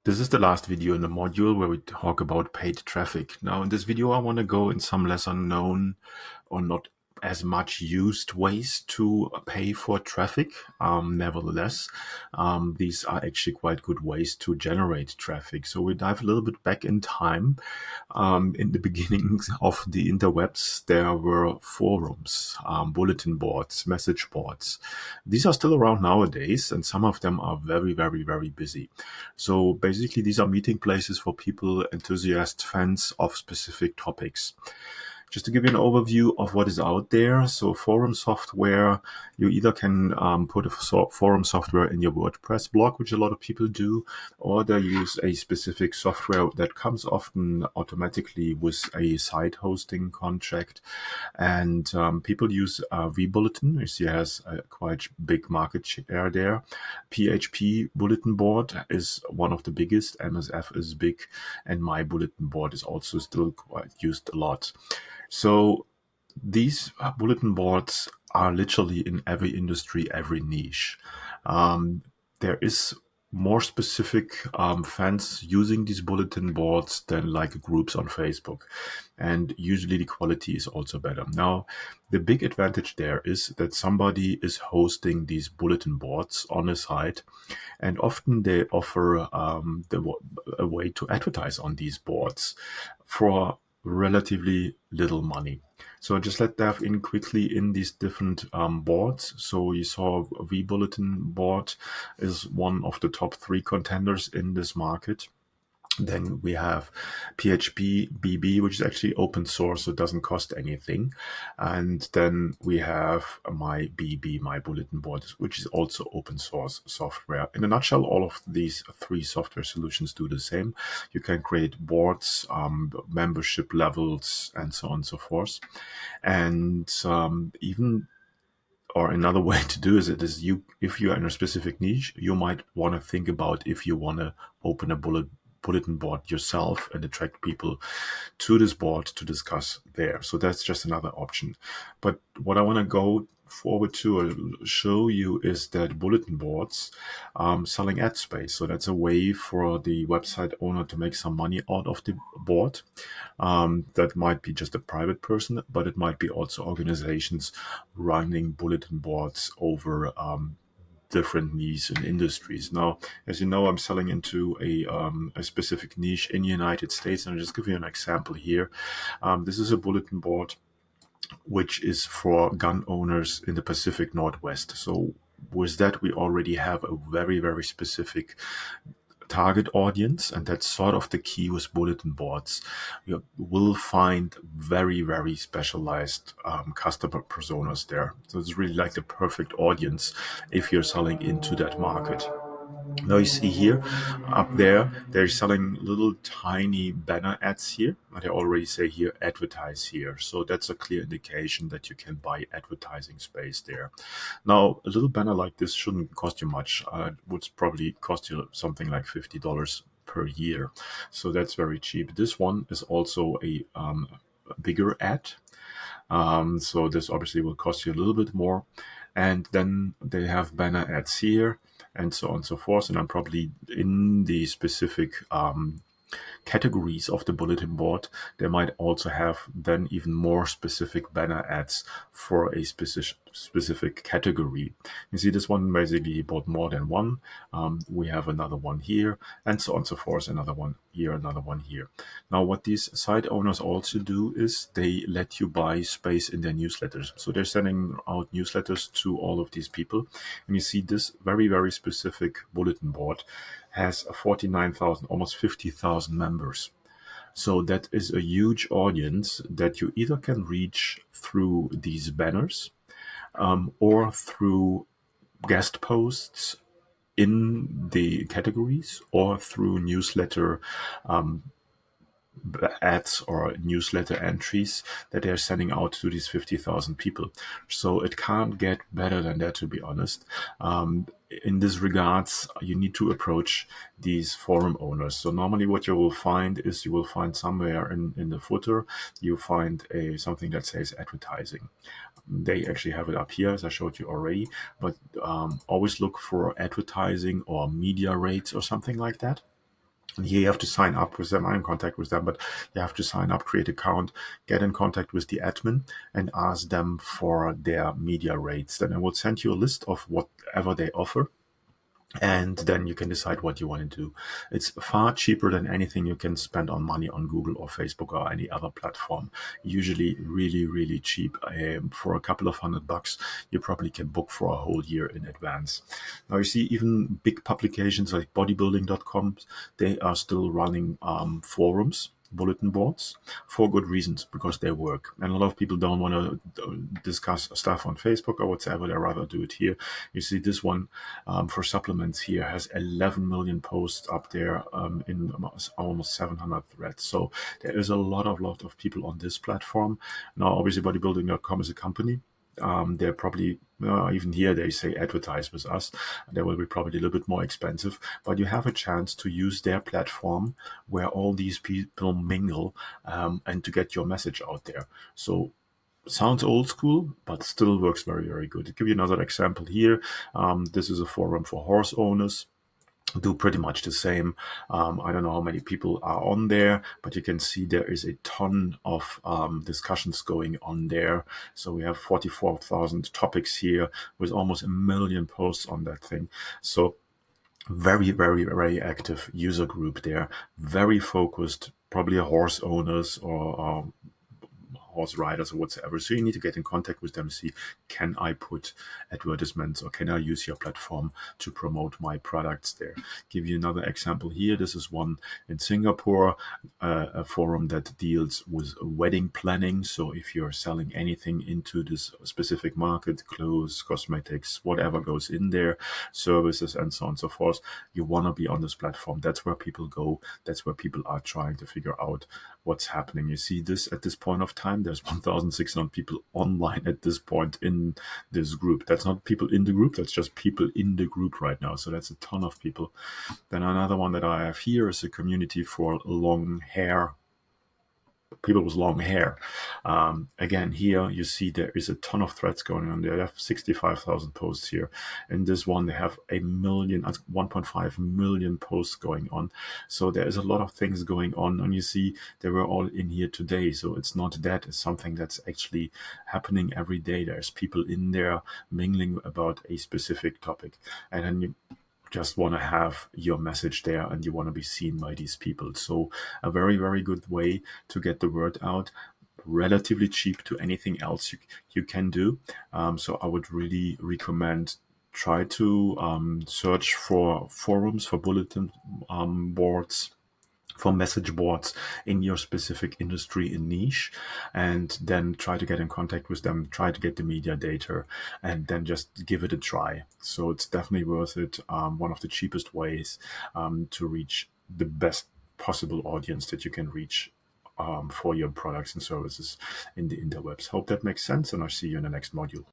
This is the last video in the module where we talk about paid traffic. Now, in this video, I want to go in some lesser known or not as much used ways to pay for traffic. Nevertheless, these are actually quite good ways to generate traffic. So we dive a little bit back in time. In the beginnings of the interwebs, there were forums, bulletin boards, message boards. These are still around nowadays, and some of them are very, very, very busy. So basically, these are meeting places for people, enthusiasts, fans of specific topics. Just to give you an overview of what is out there. So forum software, you either can put a forum software in your WordPress blog, which a lot of people do, or they use a specific software that comes often automatically with a site hosting contract. And people use vBulletin, which has a quite big market share there. PHP bulletin board is one of the biggest. MSF is big, and my bulletin board is also still quite used a lot. So these bulletin boards are literally in every industry, every niche. There is more specific fans using these bulletin boards than like groups on Facebook. And usually the quality is also better. Now, the big advantage there is that somebody is hosting these bulletin boards on a site, and often they offer a way to advertise on these boards for relatively little money. So just let's dive in quickly in these different boards. So you saw vBulletin board is one of the top 3 contenders in this market. Then we have PHP BB, which is actually open source, so it doesn't cost anything. And then we have my BB, my bulletin board, which is also open source software. In a nutshell, all of these 3 software solutions do the same. You can create boards, membership levels, and so on and so forth. And or another way to do is if you are in a specific niche, you might want to think about if you want to open a bulletin board yourself and attract people to this board to discuss there. So that's just another option. But what I want to go forward to or show you is that bulletin boards selling ad space. So that's a way for the website owner to make some money out of the board. That might be just a private person, but it might be also organizations running bulletin boards over different niches and industries. Now, as you know, I'm selling into a specific niche in the United States, and I'll just give you an example here. This is a bulletin board which is for gun owners in the Pacific Northwest. So with that, we already have a very, very specific target audience, and that's sort of the key with bulletin boards. You will find very, very specialized customer personas there. So it's really like the perfect audience if you're selling into that market. Now you see here, up there, they're selling little tiny banner ads here. They already say here, advertise here. So that's a clear indication that you can buy advertising space there. Now, a little banner like this shouldn't cost you much. It would probably cost you something like $50 per year. So that's very cheap. This one is also a bigger ad. So this obviously will cost you a little bit more. And then they have banner ads here, and so on and so forth. And I'm probably in the specific categories of the bulletin board. They might also have then even more specific banner ads for a specific category. You see this one basically bought more than one. We have another one here, and so on and so forth. Another one here, another one here. Now, what these site owners also do is they let you buy space in their newsletters. So they're sending out newsletters to all of these people. And you see this very, very specific bulletin board has 49,000, almost 50,000 members. So that is a huge audience that you either can reach through these banners or through guest posts in the categories or through newsletter ads or newsletter entries that they're sending out to these 50,000 people. So it can't get better than that, to be honest. In this regards, you need to approach these forum owners. So normally what you will find is you will find somewhere in the footer, you find something that says advertising. They actually have it up here, as I showed you already, but always look for advertising or media rates or something like that. Here you have to sign up with them. I'm in contact with them, but you have to sign up, create an account, get in contact with the admin, and ask them for their media rates. Then I will send you a list of whatever they offer, and then you can decide what you want to do. It's far cheaper than anything you can spend on money on Google or Facebook or any other platform. Usually really, really cheap. For a couple of $100, you probably can book for a whole year in advance. Now you see, even big publications like bodybuilding.com, they are still running forums, bulletin boards, for good reasons, because they work. And a lot of people don't want to discuss stuff on Facebook or whatever. They rather do it here. You see this one for supplements here has 11 million posts up there in almost 700 threads. So there is a lot of people on this platform. Now, obviously, bodybuilding.com is a company. They're probably, even here they say advertise with us. They will be probably a little bit more expensive, but you have a chance to use their platform where all these people mingle and to get your message out there. So sounds old school, but still works very, very good. To give you another example here, this is a forum for horse owners. Do pretty much the same. I don't know how many people are on there, but you can see there is a ton of discussions going on there. So we have 44,000 topics here with almost 1 million posts on that thing. So very, very, very active user group there. Very focused, probably horse owners or horse riders or whatsoever. So you need to get in contact with them, see, can I put advertisements or can I use your platform to promote my products there? Give you another example here. This is one in Singapore, a forum that deals with wedding planning. So if you're selling anything into this specific market, clothes, cosmetics, whatever goes in there, services and so on and so forth, you want to be on this platform. That's where people go. That's where people are trying to figure out what's happening. You see this at this point of time, there's 1,600 people online at this point in this group. That's not people in the group, that's just people in the group right now. So that's a ton of people. Then another one that I have here is a community for long hair, people with long hair. Again, here you see there is a ton of threads going on there. They have 65,000 posts here. In this one, they have 1.5 million posts going on. So there is a lot of things going on. And you see, they were all in here today. So it's not that, it's something that's actually happening every day. There's people in there mingling about a specific topic. And then you just want to have your message there and you want to be seen by these people. So a very, very good way to get the word out, relatively cheap to anything else you can do. So I would really recommend try to search for forums, for bulletin boards, for message boards in your specific industry and niche, and then try to get in contact with them, try to get the media data, and then just give it a try. So it's definitely worth it. One of the cheapest ways to reach the best possible audience that you can reach for your products and services in the interwebs. Hope that makes sense, and I'll see you in the next module.